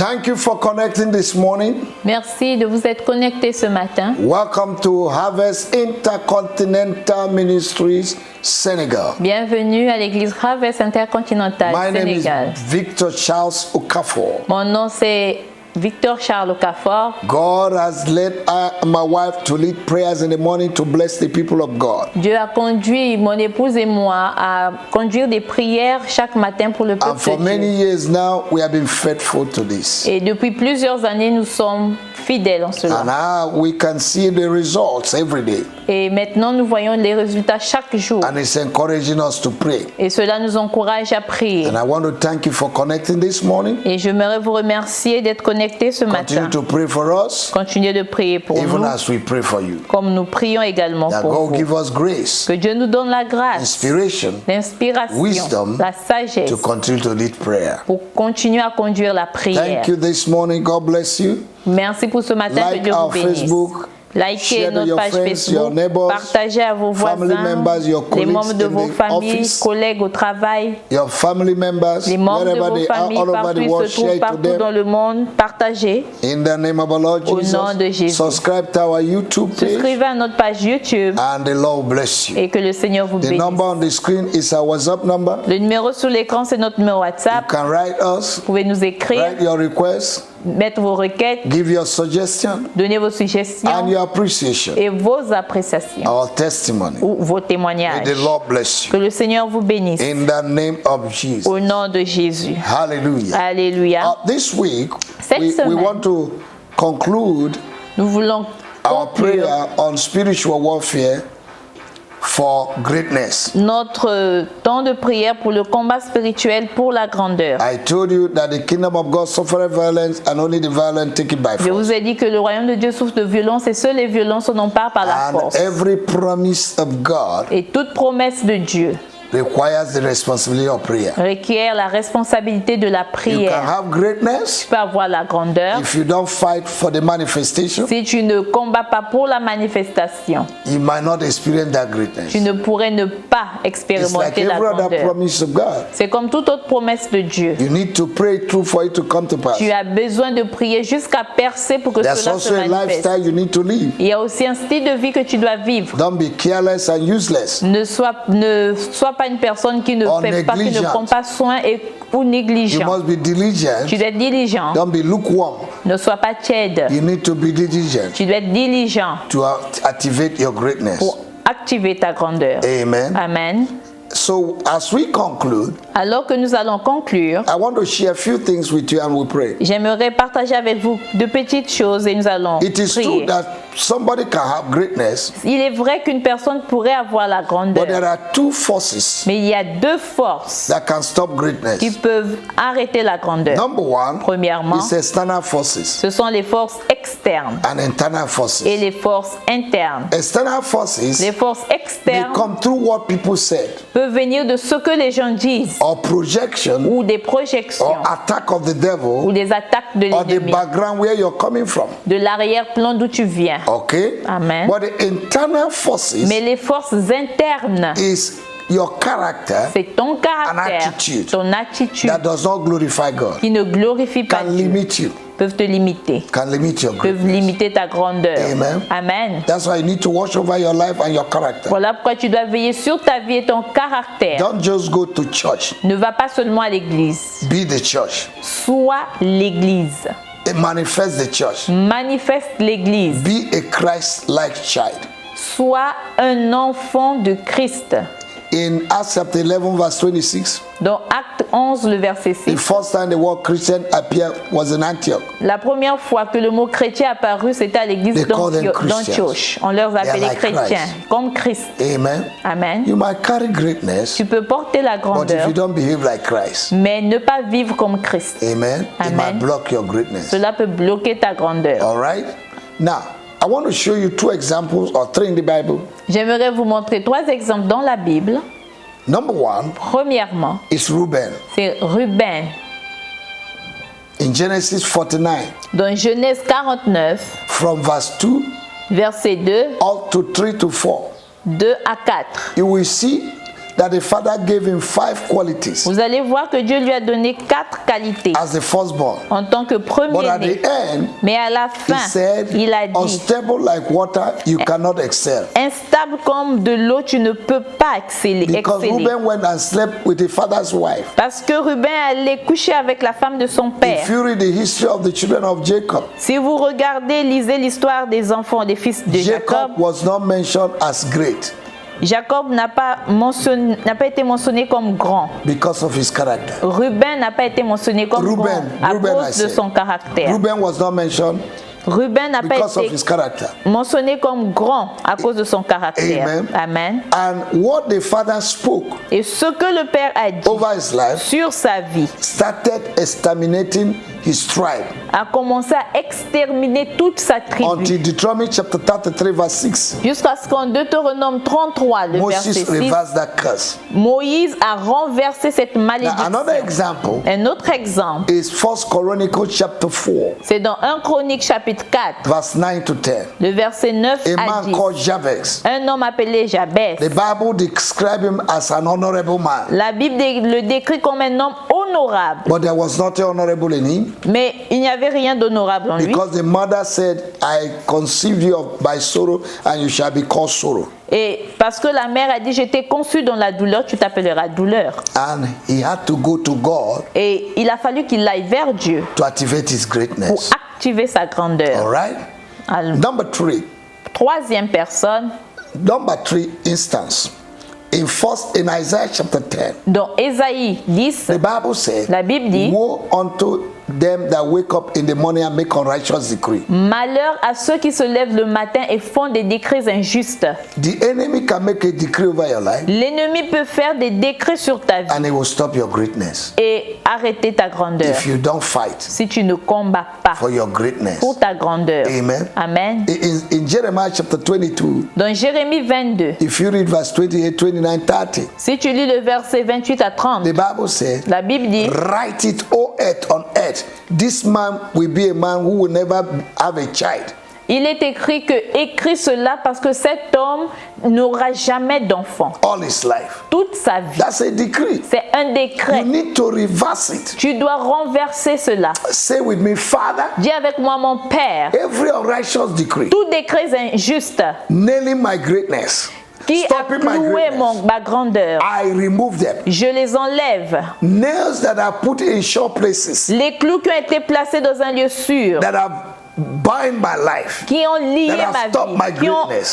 Thank you for connecting this morning. Merci de vous être connectés ce matin. Welcome to Harvest Intercontinental Ministries, Senegal. Bienvenue à l'église Harvest Intercontinental My name Sénégal. is Victor Charles Okafor. Mon nom c'est Victor Charles Okafor. God has led my wife to lead prayers in the morning to bless the people of God. Dieu a conduit mon épouse et moi à conduire des prières chaque matin pour le And peuple for de many Dieu. years now, we have been faithful to this. Et depuis plusieurs années, nous sommes fidèles en And cela. now we can see the results every day. Et maintenant, nous voyons les résultats chaque jour. And it's encouraging us to pray. Et cela nous encourage à prier. And I want to thank you for connecting this morning. Et j'aimerais vous remercier d'être connectés ce matin. Continue to pray for us, Continuez de prier pour even nous, as we pray for you. comme nous prions également That pour God vous. give us grace, Que Dieu nous donne la grâce, inspiration, l'inspiration, wisdom la sagesse to continue to lead prayer. pour continuer à conduire la prière. Thank you this morning. God bless you. Merci pour ce matin, que Like Dieu vous our bénisse. Facebook. Likez Share to notre your page friends, your Facebook, neighbors, partagez à vos family voisins, members, your les colleagues membres de in vos the familles, office. collègues au travail, Your family members, les membres de wherever vos they are, familles, all over partout the ils world, se share trouvent it to partout dans them. le monde, partagez. In the name of our Lord Au Jesus, nom de Jésus. subscribe to our YouTube page, Souscrivez à notre page YouTube and the Lord bless you. et que le Seigneur vous The bénisse. number on the screen is our WhatsApp number. Le numéro sur l'écran, c'est notre numéro You WhatsApp. can write us, Vous pouvez nous écrire, write your requests, mettre vos requêtes, give your suggestion, donner vos and suggestions your appreciation, et vos appréciations our testimony. ou vos May témoignages. the Lord bless Que you. le Seigneur vous bénisse. In the name of Jesus. Au nom de Jésus. Hallelujah. Alléluia. This week, Cette we semaine, want to conclude Nous voulons our conclure prayer on spiritual warfare for greatness. notre temps de prière pour le combat spirituel pour la grandeur. I told you that the kingdom of God suffered violence and only the violent take it by Je force. vous ai dit que le royaume de Dieu souffre de violence et seuls les violents s'en emparent par la And force. every promise of God Et toute promesse de Dieu requires the responsibility of prayer. requiert la responsabilité de la You can prière. have greatness Tu peux avoir la grandeur. if you don't fight for the manifestation. Si tu ne combats pas pour la manifestation, You might not experience that greatness. tu ne pourrais ne pas It's like expérimenter la every other grandeur. promise of God. C'est comme toute autre promesse de Dieu. You need to pray through for it to come to pass. Tu as besoin de prier jusqu'à percer pour que There's cela se also a manifeste. lifestyle you need to live. Il y a aussi un style de vie que tu dois vivre. Don't be careless and useless. Ne sois pas une personne qui ne Or fait pas, qui ne negligent. prend pas soin ou You négligent. must be diligent. Tu dois être diligent. Don't be lukewarm. Ne sois pas tiède. You need to be diligent Tu dois être diligent to activate your greatness. pour activer ta grandeur. Amen. Amen. So as we conclude, Alors que nous allons conclure, I want to share a few things with you and we pray. j'aimerais partager avec vous de petites choses et nous allons It is true prier. that somebody can have greatness, Il est vrai qu'une personne pourrait avoir la but grandeur, there are two forces mais il y a deux forces that can stop greatness. qui peuvent arrêter la grandeur. Number one Premièrement, is external forces ce sont les forces externes and internal et forces. les forces internes. External forces Les forces may externes come through what people said, peuvent venir de ce que les gens disent or projection, ou des projections or attack of the devil, ou des attaques de or the l'ennemi, background where you're coming from. de l'arrière-plan d'où tu viens. Okay? Amen. But the internal forces Mais les forces internes, is your character c'est ton caractère, attitude ton attitude that does not glorify God. qui ne glorifie pas Can Dieu, limit you. peuvent te limiter, Can limit your peuvent greatness. limiter ta grandeur. Amen. Amen. That's why you need to watch over your life and your character. Voilà pourquoi tu dois veiller sur ta vie et ton caractère. Don't just go to church. Ne va pas seulement à l'église, Be the church. sois l'église. It manifests the church. Manifeste l'église. Be a Christ-like child. Sois un enfant de Christ. In Acts chapter 11 verse 26, Dans Acte 11, le verset the 6, first time the word Christian appeared was in Antioch. la première fois que le mot chrétien apparu, c'était à l'église They call them Christians. d'Antioche. On leur appelait like chrétiens, Christ. comme Christ. Amen. Amen. You might carry greatness, Tu peux porter la but if grandeur, you don't behave like Christ, mais ne pas vivre comme Christ. amen, it Amen. might block your greatness. Cela peut bloquer ta grandeur. All right? Now, I want to show you two examples or three in the Bible. J'aimerais vous montrer 3 exemples dans la Bible. Number one Premièrement, is Reuben. c'est Ruben. In Genesis 49, Dans Genèse 49, from verse 2 verset 2, up to 3 to 4, 2 à 4, you will see that the father gave him 5 qualities vous allez voir que Dieu lui a donné 4 qualités as the firstborn. en tant que But at premier-né. the end, Mais à la he fin, said, il a dit, unstable like water, you cannot excel. instable comme de l'eau, tu ne peux pas exceller. Because Reuben went and slept with his father's wife. Parce que Ruben allait coucher avec la femme de son père. If you read the history of the children of Jacob, Si vous regardez, lisez l'histoire des enfants, des fils de Jacob, Jacob was not mentioned as great Jacob n'a pas été mentionné comme grand. because of his character. Ruben n'a pas été mentionné comme Ruben, grand à Ruben, I cause de said. son caractère. Reuben was not mentioned Ruben n'a pas because of été his character. mentionné comme grand à cause de son caractère. Amen. Amen. And what the father spoke Et ce que le père a dit over his life sur sa vie started exterminating his tribe a commencé à exterminer toute sa tribu. until Deuteronomy chapter 33 verse 6. Jusqu'à ce qu'en Deutéronome 33, le verset Moses 6, reversed that curse. Moïse a renversé cette Now, malédiction. another example Un autre exemple, is 1 Chronicles chapter 4 c'est dans 1 Chronique chapitre 4, verse 9 to 10. le verset 9 A à man 10. called Jabez. Un homme appelé Jabès. The Bible describes him as an honorable man, La Bible le décrit comme un homme honorable, but there was nothing honorable in him mais il n'y avait rien d'honorable en lui. because the mother said, I conceived you by sorrow and you shall be called sorrow. Et parce que la mère a dit, je t'ai conçu dans la douleur, tu t'appelleras douleur. And he had to go to God Et il a fallu qu'il aille vers Dieu to activate his pour greatness. activer sa All grandeur. right? Alors, Number 3. troisième personne, Number 3 instance. In Isaiah chapter 10, dans Ésaïe 10, the Bible said, la Bible dit, woe unto them that wake up in the morning and make unrighteous decree. malheur à ceux qui se lèvent le matin et font des décrets injustes. The enemy can make a decree over your life L'ennemi peut faire des décrets sur ta vie and it will stop your greatness et arrêter ta grandeur if you don't fight si tu ne combats pas for your greatness. pour ta grandeur. Amen. Amen. In Jeremiah chapter 22, Dans Jérémie 22, if you read verse 28, 29, 30, si tu lis le verset 28 à 30, the Bible said, la Bible dit, write it, O earth, on earth. This man will be a man who will never have a child. il est écrit que écris cela parce que cet homme n'aura jamais d'enfant. All his life. Toute sa vie. That's a decree. C'est un You décret. need to reverse it. Tu dois renverser cela. Say with me, Father, Dis avec moi, mon Père, every unrighteous decree tout décret injuste nailing my greatness, qui a stopping my cloué greatness, ma grandeur, I remove them. je les enlève. Nails that are put in sure places, Les clous qui ont été placés dans un lieu sûr, that have bind my life, qui ont lié that have ma stopped my vie, qui ont greatness,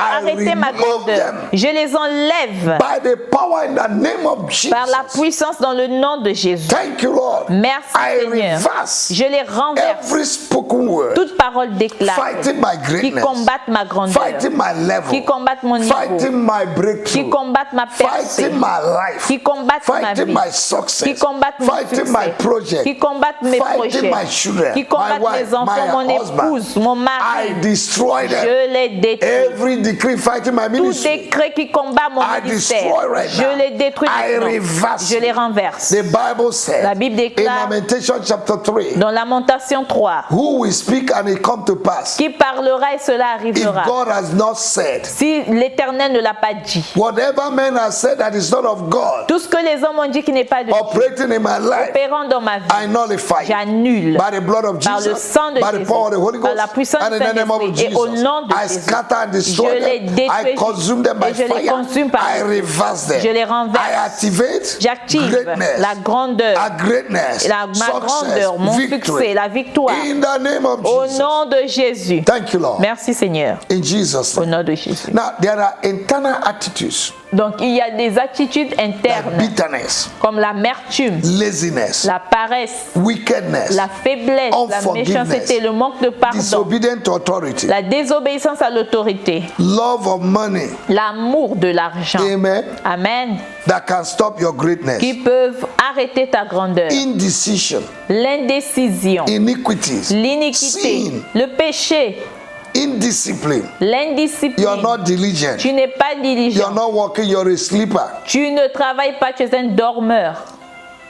arrêté ma remove grandeur, them. je les enlève by the power in the name of Jesus. par la puissance dans le nom de Jésus. Thank you, Lord. Merci I Seigneur. reverse Je les renverse. every spoken word, Toute parole déclarée fighting my qui greatness, combattent ma grandeur, fighting my level, qui combattent mon niveau, fighting my qui breakthrough, combattent ma percée, fighting my life, qui combattent ma fighting vie, my qui success, combattent mon fighting my succès, project, qui combattent mes fighting projets, my children, qui my combattent wife, mes enfants, my mon husband. épouse, mon I mari. destroy them. Je les détruis. Every decree fighting my Tout ministry, décret qui combat mon I ministère, destroy right je now. les détruis I maintenant. reverse Je les it. renverse. The Bible said La Bible in déclare Lamentation chapter 3, dans Lamentation 3, who will speak and it come to pass qui parlera et cela if arrivera. God has not said? Si l'Éternel ne l'a pas dit. Whatever man has said that is not of God Tout ce que les hommes ont dit qui n'est pas de Dieu, operating in my life, opérant dans ma vie, I nullify it j'annule. by the blood of Par le Jesus, sang de by the Jésus, power of the Holy par Ghost, la puissance and du in the name of Saint-Esprit, et au Jesus. nom de I Jésus, scatter and je destroy les them. I détruis consume them by et je les fire. consume par I feu. reverse them. Je les renverse. I activate J'active greatness, la grandeur, a greatness, ma success, grandeur, mon victory. succès, la victoire. In the name of Au Jesus. nom de Jésus. Thank you, Lord. Merci Seigneur. In Jesus' Au name. nom de Jésus. Now, there are internal attitudes Donc il y a des attitudes like internes bitterness, comme l'amertume, laziness, la paresse, wickedness, la faiblesse, la unforgiveness, méchanceté, le manque de pardon, disobedient to authority, la désobéissance à l'autorité, love of money, l'amour de l'argent. amen, Amen. that can stop your greatness, Qui peuvent arrêter ta grandeur. indecision, L'indécision, iniquities, l'iniquité, sin, le péché, indiscipline. l'indiscipline. You're not diligent. Tu n'es pas You're diligent. not working. You're a sleeper. Tu ne travailles pas, tu es un dormeur.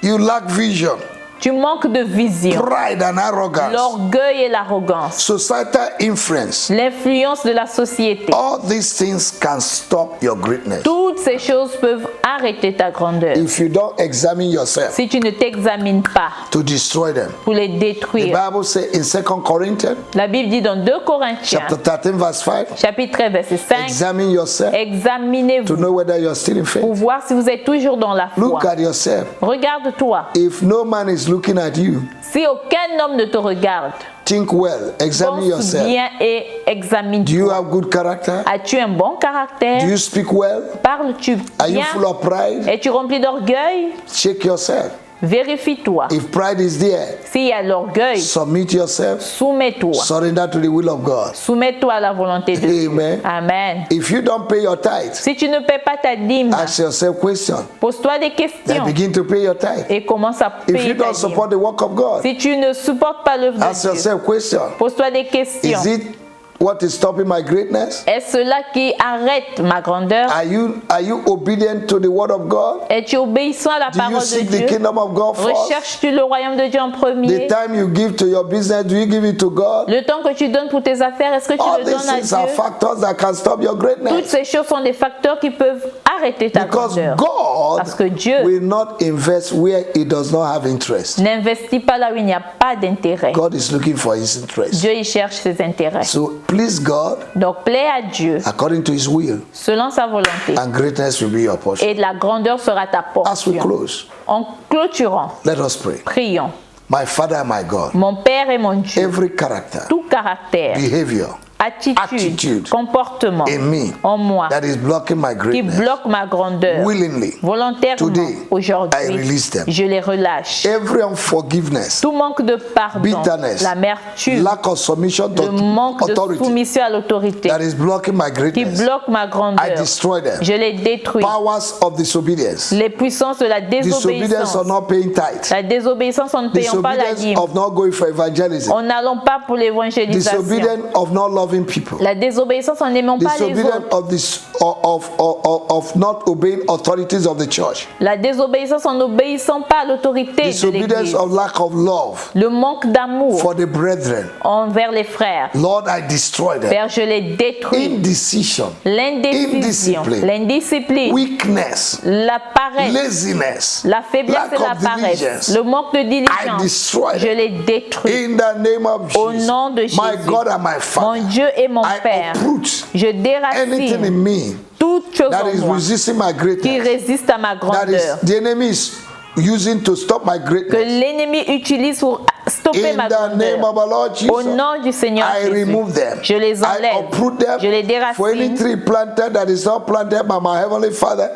You lack vision. Tu manques de vision. pride and arrogance, L'orgueil et l'arrogance. societal influence. L'influence de la société. All these things can stop your greatness. Toutes ces choses peuvent arrêter ta grandeur. If you don't examine yourself Si tu ne t'examines pas to destroy them. pour les The détruire. Bible says in 2 Corinthians La Bible dit dans 2 Corinthiens, chapter 13 verse 5, chapitre 13, verset 5, examine yourself to examinez-vous know whether you're still in faith. pour voir si vous êtes toujours dans la foi. Look at yourself. Regarde-toi. If no man is looking at you, Si aucun homme ne te regarde, think well, examine pense yourself. bien et Do you examine-toi. have good character? As-tu un bon Do caractère? you speak well? Parles-tu Are you bien? full of pride? Es-tu rempli d'orgueil? Check yourself. Vérifie-toi. If pride is there, S'il y a l'orgueil, submit yourself. soumets-toi. Surrender to the will of God. Soumets-toi à la volonté de Dieu. Amen. Amen. If you don't pay your tithe, Si tu ne paies pas ta dîme, ask yourself question. pose-toi des Then questions begin to pay your tithe. et commence à If you payer ta don't dîme. support the work of God, Si tu ne supportes pas l'œuvre ask de Dieu, yourself question. pose-toi des questions. Is it what is stopping my greatness? Est-ce cela qui arrête ma grandeur? Are you obedient to the word of God? Es-tu obéissant à la Do you parole de seek the Dieu? kingdom of God first? Recherches-tu le royaume de Dieu en The premier? time you give to your business, do you give it to God? Le temps que tu donnes pour tes affaires, est-ce que tu All le these donnes à things are Dieu? factors that can stop your Toutes greatness. ces choses sont des facteurs qui peuvent arrêter ta Because grandeur. God Parce que Dieu will not invest where He does not have interest. n'investit pas là où il n'y a pas d'intérêt. God is looking for His interest. Dieu y cherche ses intérêts. So please God Donc plaît à Dieu according to His will, selon sa volonté. and greatness will be your portion. Et la grandeur sera ta As we portion. close, En clôturant, let us pray. prions. My Father and my God, Mon Père et mon Dieu, every character, tout caractère, behavior attitude, attitude comportement in me en moi that is blocking my qui greatness, bloque ma grandeur, willingly, volontairement, today, I aujourd'hui, release them. je les relâche. Every unforgiveness, Tout manque de pardon, bitterness, l'amertume, lack of submission to le manque de authority soumission à l'autorité that is blocking my qui greatness, bloque ma I grandeur, destroy them. je les détruis. Powers of disobedience, Les puissances de la disobedience désobéissance, of not paying tithe, la désobéissance en ne payant pas la disobedience dîme, of not going for evangelism, en n'allant pas pour l'évangélisation, disobedience of not loving people, la désobéissance en n'aimant pas les disobedience autres, of this of not obeying authorities of the church, la désobéissance en n'obéissant pas à l'autorité de disobedience l'Église, of lack of love le manque d'amour for the brethren. envers les frères. Lord, I destroy them. Père, je les détruis. Indecision, L'indécision, indiscipline, l'indiscipline, weakness, la paresse, laziness, la faiblesse lack et la of paresse, diligence. le manque de I diligence, destroy je them. les détruis. In the name of Au Jesus, nom de my Jésus, God and my mon Father, Dieu et mon I Père, uproot je anything in déracine me toute chose that en is moi resisting my qui greatness, résiste à ma that grandeur, is the enemy is using to stop my que greatness. l'ennemi utilise pour stopper In ma the name grandeur. of our Lord Au Jesus, nom du Seigneur I Jésus, remove them. je les I enlève, uproot them. je les For any déracine. tree planted that is not planted by my heavenly Father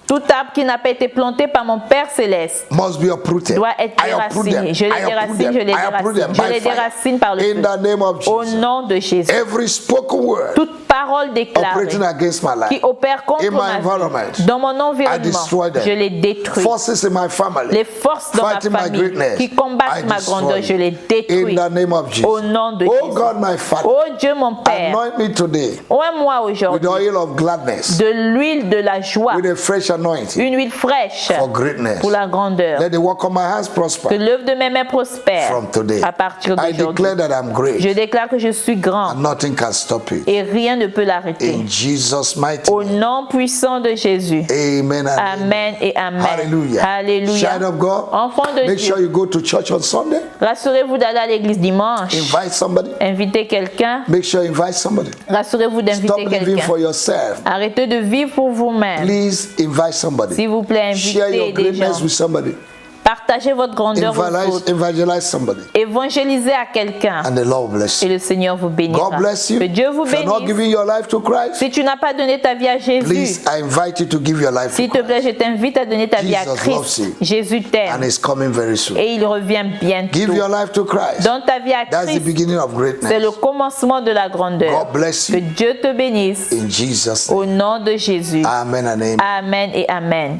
Tout arbre qui n'a pas été planté par mon Père céleste must be uprooted. doit être I uproot them. déraciné. Je les I uproot déracine, them. je les I uproot them déracine. Je by les fire. déracine par le In feu. the name of Au Jesus, nom de Jésus. every spoken word Toute parole déclarée operating against my qui life, opère contre in my ma environment, vie, dans mon I environnement, destroy them. je les détruis. Forces in my family, Les forces dans ma fighting my famille greatness, qui combattent I ma destroy grandeur, je les in détruis. the name of Jesus. Au nom de Oh Jésus. God, my Father, Oh Dieu mon Père, anoint me today oins-moi with the aujourd'hui oil of gladness, de l'huile de la joie, with a fresh anointing une huile fraîche for greatness. pour la grandeur. Let the work of my hands Que prosper l'œuvre de mes mains prospère from today. à partir I d'aujourd'hui. declare that I'm great Je déclare que je suis grand and nothing can stop it. et rien ne peut l'arrêter. In Jesus' mighty Au name. nom puissant de Jésus. Amen and amen. Amen et amen. Hallelujah. Alléluia. Child of God, Enfant de make Dieu, sure you go to church on Sunday. rassurez-vous d'aller à l'église dimanche. Invite somebody. Invitez quelqu'un. Make sure you invite somebody. Rassurez-vous Stop d'inviter living quelqu'un. for yourself. Arrêtez de vivre pour vous-même. Please invite somebody. S'il vous plaît, Share your invitez des gens. greatness with somebody. Partagez votre grandeur aux autres. Evangelize somebody. Évangélisez à quelqu'un. And the Lord bless Et you. le Seigneur vous bénira. God bless you. Que Dieu vous If you're not bénisse. giving your life to Christ, Si tu n'as pas donné ta vie à Jésus, please, I invite you to give your life s'il to te plaît, Christ. je t'invite à donner ta vie à Jesus loves Christ. you. Jésus And t'aime it's coming very soon. et il revient bientôt. Give your life to Christ. Donne ta vie à That's the Christ. beginning of C'est le greatness. commencement de la grandeur. God bless Que you. Dieu te bénisse. In Jesus' Au name. nom de Jésus. Amen and amen. Amen et amen.